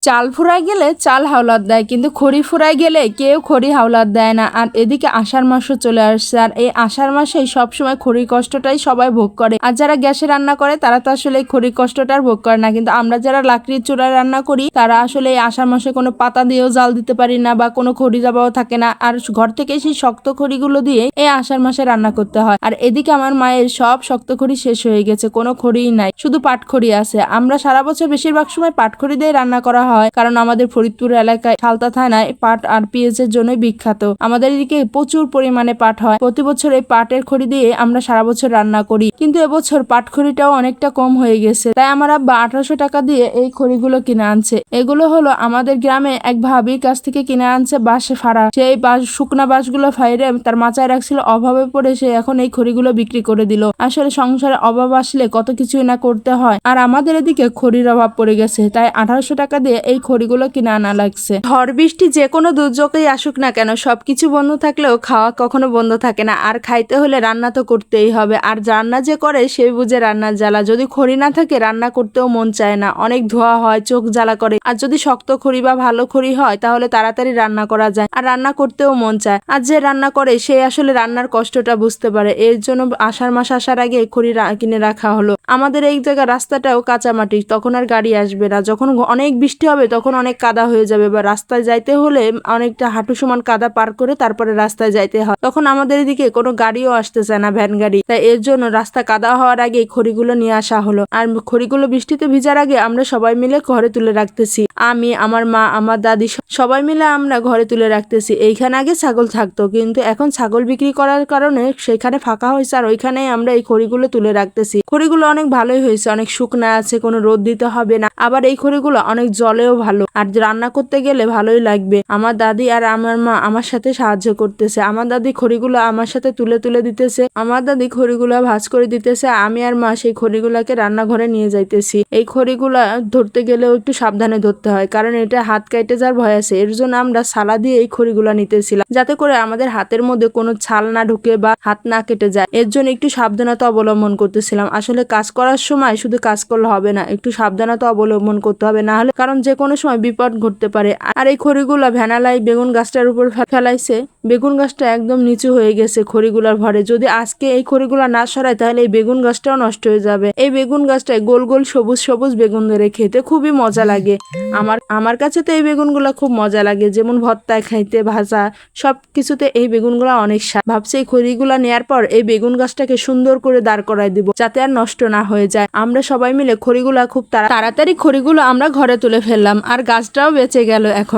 চাল ফুরায় গেলে চাল হাওলাত দেয়, কিন্তু খড়ি ফুরায় গেলে কেউ খড়ি হাওলাত দেয় না। আর এদিকে আষাঢ় মাসও চলে আসছে, আর এই আষাঢ় মাসেই সবসময় খড়ির কষ্টটাই সবাই ভোগ করে। আর যারা গ্যাসে রান্না করে তারা তো আসলে এই খড়ির কষ্টটা আর ভোগ করে না, কিন্তু আমরা যারা লাকড়ির চুলায় রান্না করি তারা আসলে এই আষাঢ় মাসে কোনো পাতা দিয়েও জাল দিতে পারি না, বা কোনো খড়ি জাবাও থাকে না। আর ঘর থেকে সেই শক্ত খড়িগুলো দিয়ে এই আষাঢ় মাসে রান্না করতে হয়। আর এদিকে আমার মায়ের সব শক্ত খড়ি শেষ হয়ে গেছে, কোনো খড়িই নাই, শুধু পাটখড়ি আছে। আমরা সারা বছর বেশিরভাগ সময় পাটখড়ি দিয়ে রান্না করা হয়, কারণ আমাদের ফরিদপুর এলাকায় সালতা থানায় পাট আর পেঁয়াজের জন্যই বিখ্যাত। আমাদের এদিকে প্রচুর পরিমাণে পাট হয়, প্রতি বছর এই পাটের খড়ি দিয়ে আমরা সারা বছর রান্না করি। কিন্তু এবছর পাট খড়িটাও অনেকটা কম হয়ে গেছে, তাই আমার আব্বা 1800 টাকা দিয়ে এই খড়িগুলো কিনে আনছে। এগুলো হলো আমাদের গ্রামে এক ভাবির কাছ থেকে কিনে আনছে বাঁশে ফাড়া। সেই বাঁশ, শুকনা বাঁশগুলো ফাইরে তার মাচায় রাখছিল, অভাবে পড়ে সে এখন এই খড়িগুলো বিক্রি করে দিল। আসলে সংসারে অভাব আসলে কত কিছুই না করতে হয়, আর আমাদের এদিকে খড়ির অভাব পড়ে গেছে, তাই 1800 টাকা দিয়ে এই খড়িগুলো কিনে আনা লাগছে। ঝড় বৃষ্টি যে কোনো দুর্যোগেই আসুক না কেন, সবকিছু বন্ধ থাকলেও খাওয়া কখনো বন্ধ থাকে না। আর খাইতে হলে রান্না তো করতেই হবে, আর রান্না যে করে সে বুঝে রান্নার জ্বালা। যদি খড়ি না থাকে রান্না করতেও মন চায় না, অনেক ধোয়া হয়, চোখ জ্বালা করে। আর যদি শক্ত খড়ি বা ভালো খড়ি হয় তাহলে তাড়াতাড়ি রান্না করা যায়, আর রান্না করতেও মন চায়। আর যে রান্না করে সে আসলে রান্নার কষ্টটা বুঝতে পারে। এর জন্য আষাঢ় মাস আসার আগে খড়ি কিনে রাখা হলো। আমাদের এই জায়গা রাস্তাটাও কাঁচা মাটি, তখন আর গাড়ি আসবে না। যখন অনেক বৃষ্টি হবে তখন অনেক কাদা হয়ে যাবে, বা রাস্তায় যাইতে হলে অনেকটা হাঁটু সমান কাদা পার করে তারপরে রাস্তায় যাইতে হয়। তখন আমাদের এদিকে কোনো গাড়িও আসতে চায় না, ভ্যান গাড়ি। তাই এর জন্য রাস্তা কাদা হওয়ার আগে খড়িগুলো নিয়ে আসা হলো। আর খড়িগুলো বৃষ্টিতে ভিজার আগে আমরা সবাই মিলে ঘরে তুলে রাখতেছি। আমি, আমার মা, আমার দাদি সবাই মিলে আমরা ঘরে তুলে রাখতেছি। এইখানে আগে ছাগল থাকতো, কিন্তু এখন ছাগল বিক্রি করার কারণে সেখানে ফাঁকা হয়েছে, আর ওইখানেই আমরা এই খড়িগুলো তুলে রাখতেছি। খড়িগুলো অনেক ভালোই হয়েছে, অনেক শুকনা আছে, কোনো রোদ দিতে হবে না। আবার এই খড়িগুলো অনেক জলেও ভালো, আর রান্না করতে গেলে ভালোই লাগবে। আমার দাদি আর আমার মা আমার সাথে সাহায্য করতেছে। আমার দাদি খড়িগুলো আমার সাথে তুলে তুলে দিতেছে, আমার দাদি খড়িগুলো ভাঁজ করে দিতেছে। আমি আর মা সেই খড়িগুলাকে রান্নাঘরে নিয়ে যাইতেছি। এই খড়িগুলা ধরতে গেলেও একটু সাবধানে ধরতে হয়, কারণ এটা হাত কেটে যাওয়ার ভয় আছে। এর জন্য আমরা সালা দিয়ে এই খড়িগুলা নিতেছিলাম, যাতে করে আমাদের হাতের মধ্যে কোনো ছাল না ঢুকে বা হাত না কেটে যায়। এর জন্য একটু সাবধানতা অবলম্বন করতেছিলাম। আসলে কাজ করার সময় শুধু কাজ করলে হবে না, একটু সাবধানতা অবলম্বন করতে হবে, না হলে কারণ যে কোনো সময় বিপদ ঘটতে পারে। আর এই খড়িগুলা ভ্যানালাই বেগুন গাছটার উপর ফেলাইছে। বেগুন গাছটা একদম নিচু হয়ে গেছে খড়িগুলার ভরে। যদি আজকে এই খড়িগুলা না সরায় তাহলে এই বেগুন গাছটাও নষ্ট হয়ে যাবে। এই বেগুন গাছটায় গোল গোল সবুজ সবুজ বেগুন ধরে, খেতে খুবই মজা লাগে। আমার কাছে তো এই বেগুনগুলা খুব মজা লাগে, যেমন ভর্তায় খাইতে, ভাজা, সব কিছুতে এই বেগুনগুলা অনেক স্বাদ। ভাবছি এই খড়িগুলা নেয়ার পর এই বেগুন গাছটাকে সুন্দর করে দাঁড় করায় দিব, যাতে আর নষ্ট না হয়ে যায়। আমরা সবাই মিলে খড়িগুলা খুব তাড়াতাড়ি খড়িগুলো আমরা ঘরে তুলে ফেললাম, আর গাছটাও বেঁচে গেল এখন।